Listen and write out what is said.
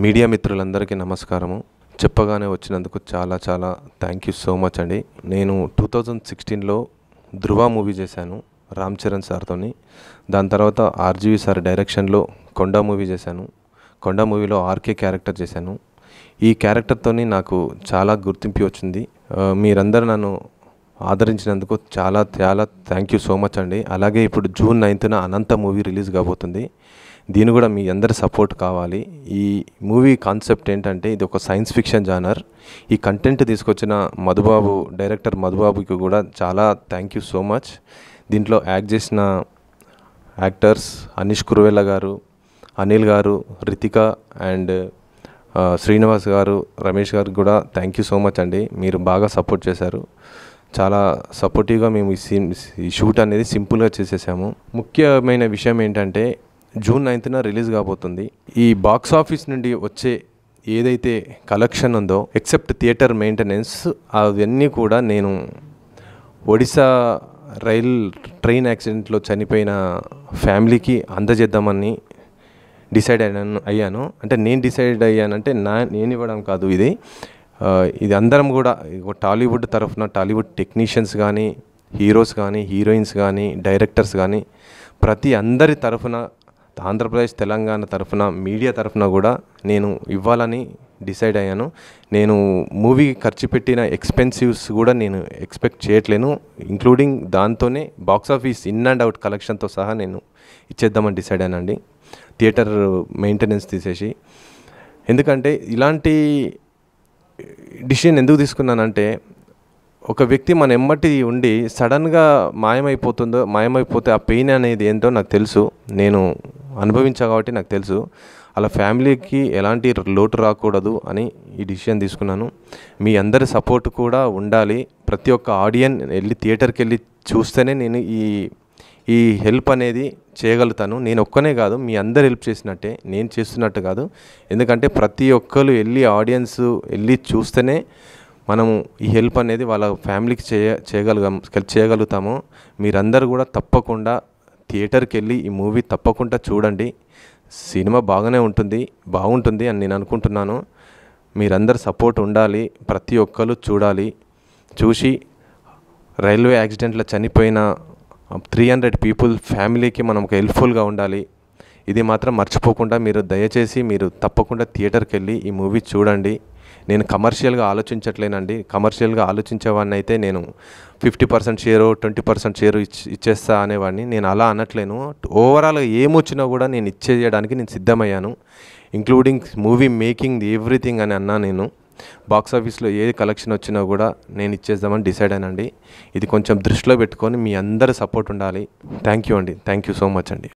Media మిత్రులందరికీ నమస్కారము. చెప్పగానే వచ్చినందుకు చాలా చాలా థ్యాంక్ యూ సో మచ్ అండి. నేను 2016లో ధృవ మూవీ చేశాను రామ్ చరణ్ సార్తోని. దాని తర్వాత ఆర్జీవి సార్ డైరెక్షన్లో కొండ మూవీ చేశాను. కొండ మూవీలో ఆర్కే క్యారెక్టర్ చేశాను. ఈ క్యారెక్టర్తోని నాకు చాలా గుర్తింపు వచ్చింది. మీరందరూ నన్ను ఆదరించినందుకు చాలా చాలా థ్యాంక్ యూ సో మచ్ అండి. అలాగే ఇప్పుడు జూన్ 9న అనంత మూవీ రిలీజ్ కాబోతుంది. దీని కూడా మీ అందరి సపోర్ట్ కావాలి. ఈ మూవీ కాన్సెప్ట్ ఏంటంటే ఇది ఒక సైన్స్ ఫిక్షన్ జానర్. ఈ కంటెంట్ తీసుకొచ్చిన మధుబాబు డైరెక్టర్ మధుబాబుకి కూడా చాలా థ్యాంక్ యూ సో మచ్. దీంట్లో యాక్ట్ చేసిన యాక్టర్స్ అనీష్ కురువెల్ల గారు, అనిల్ గారు, రితిక అండ్ శ్రీనివాస్ గారు, రమేష్ గారికి కూడా థ్యాంక్ యూ సో మచ్ అండి. మీరు బాగా సపోర్ట్ చేశారు. చాలా సపోర్టివ్గా మేము ఈ షూట్ అనేది సింపుల్గా చేసేసాము. ముఖ్యమైన విషయం ఏంటంటే జూన్ 9న రిలీజ్ కాబోతుంది. ఈ బాక్స్ ఆఫీస్ నుండి వచ్చే ఏదైతే కలెక్షన్ ఉందో ఎక్సెప్ట్ థియేటర్ మెయింటెనెన్స్ అవన్నీ కూడా నేను ఒడిశా ట్రైన్ యాక్సిడెంట్లో చనిపోయిన ఫ్యామిలీకి అందజేద్దామని డిసైడ్ అయ్యాను. అంటే నేను డిసైడ్ అయ్యానంటే నేను ఇవ్వడం కాదు, ఇది అందరం కూడా టాలీవుడ్ తరఫున టాలీవుడ్ టెక్నీషియన్స్ కానీ, హీరోస్ కానీ, హీరోయిన్స్ కానీ, డైరెక్టర్స్ కానీ ప్రతి అందరి తరఫున ఆంధ్రప్రదేశ్ తెలంగాణ తరఫున మీడియా తరఫున కూడా నేను ఇవ్వాలని డిసైడ్ అయ్యాను. నేను మూవీకి ఖర్చు పెట్టిన ఎక్స్పెన్సివ్స్ కూడా నేను ఎక్స్పెక్ట్ చేయట్లేను. ఇంక్లూడింగ్ దాంతోనే box office in and out కలెక్షన్తో సహా నేను ఇచ్చేద్దామని డిసైడ్ అయ్యానండి, థియేటర్ మెయింటెనెన్స్ తీసేసి. ఎందుకంటే ఇలాంటి డిసిషన్ ఎందుకు తీసుకున్నానంటే ఒక వ్యక్తి మన ఎమ్మటి ఉండి సడన్గా మాయమైపోతే ఆ పెయిన్ అనేది ఏంటో నాకు తెలుసు. నేను అనుభవించా కాబట్టి నాకు తెలుసు. అలా ఫ్యామిలీకి ఎలాంటి లోటు రాకూడదు అని ఈ డిసిషన్ తీసుకున్నాను. మీ అందరి సపోర్ట్ కూడా ఉండాలి. ప్రతి ఒక్క ఆడియన్స్ వెళ్ళి థియేటర్కి వెళ్ళి చూస్తేనే నేను ఈ హెల్ప్ అనేది చేయగలుగుతాను. నేను ఒక్కనే కాదు, మీ అందరు హెల్ప్ చేసినట్టే, నేను చేస్తున్నట్టు కాదు. ఎందుకంటే ప్రతి ఒక్కరు వెళ్ళి ఆడియన్స్ వెళ్ళి చూస్తేనే మనము ఈ హెల్ప్ అనేది వాళ్ళ ఫ్యామిలీకి చేయగలుగుతాము. మీరందరూ కూడా తప్పకుండా థియేటర్కి వెళ్ళి ఈ మూవీ తప్పకుండా చూడండి. సినిమా బాగుంటుంది అని నేను అనుకుంటున్నాను. మీరందరు సపోర్ట్ ఉండాలి. ప్రతి ఒక్కరు చూసి రైల్వే యాక్సిడెంట్లో చనిపోయిన 300 పీపుల్ ఫ్యామిలీకి మనం ఒక హెల్ప్ఫుల్గా ఉండాలి. ఇది మాత్రం మర్చిపోకుండా దయచేసి మీరు తప్పకుండా థియేటర్కి వెళ్ళి ఈ మూవీ చూడండి. నేను కమర్షియల్గా ఆలోచించట్లేనండి. కమర్షియల్గా ఆలోచించేవాడిని అయితే నేను 50% షేరు 20% షేరు ఇచ్చేస్తా అనేవాడిని. నేను అలా అనట్లేను. ఓవరాల్గా ఏమొచ్చినా కూడా నేను ఇచ్చేయడానికి నేను సిద్ధమయ్యాను. ఇంక్లూడింగ్ మూవీ మేకింగ్ ఎవ్రీథింగ్ అని అన్నా. నేను బాక్స్ ఆఫీస్లో ఏ కలెక్షన్ వచ్చినా కూడా నేను ఇచ్చేద్దామని డిసైడ్ అయినండి. ఇది కొంచెం దృష్టిలో పెట్టుకొని మీ అందరి సపోర్ట్ ఉండాలి. థ్యాంక్ యూ అండి. థ్యాంక్ యూ సో మచ్ అండి.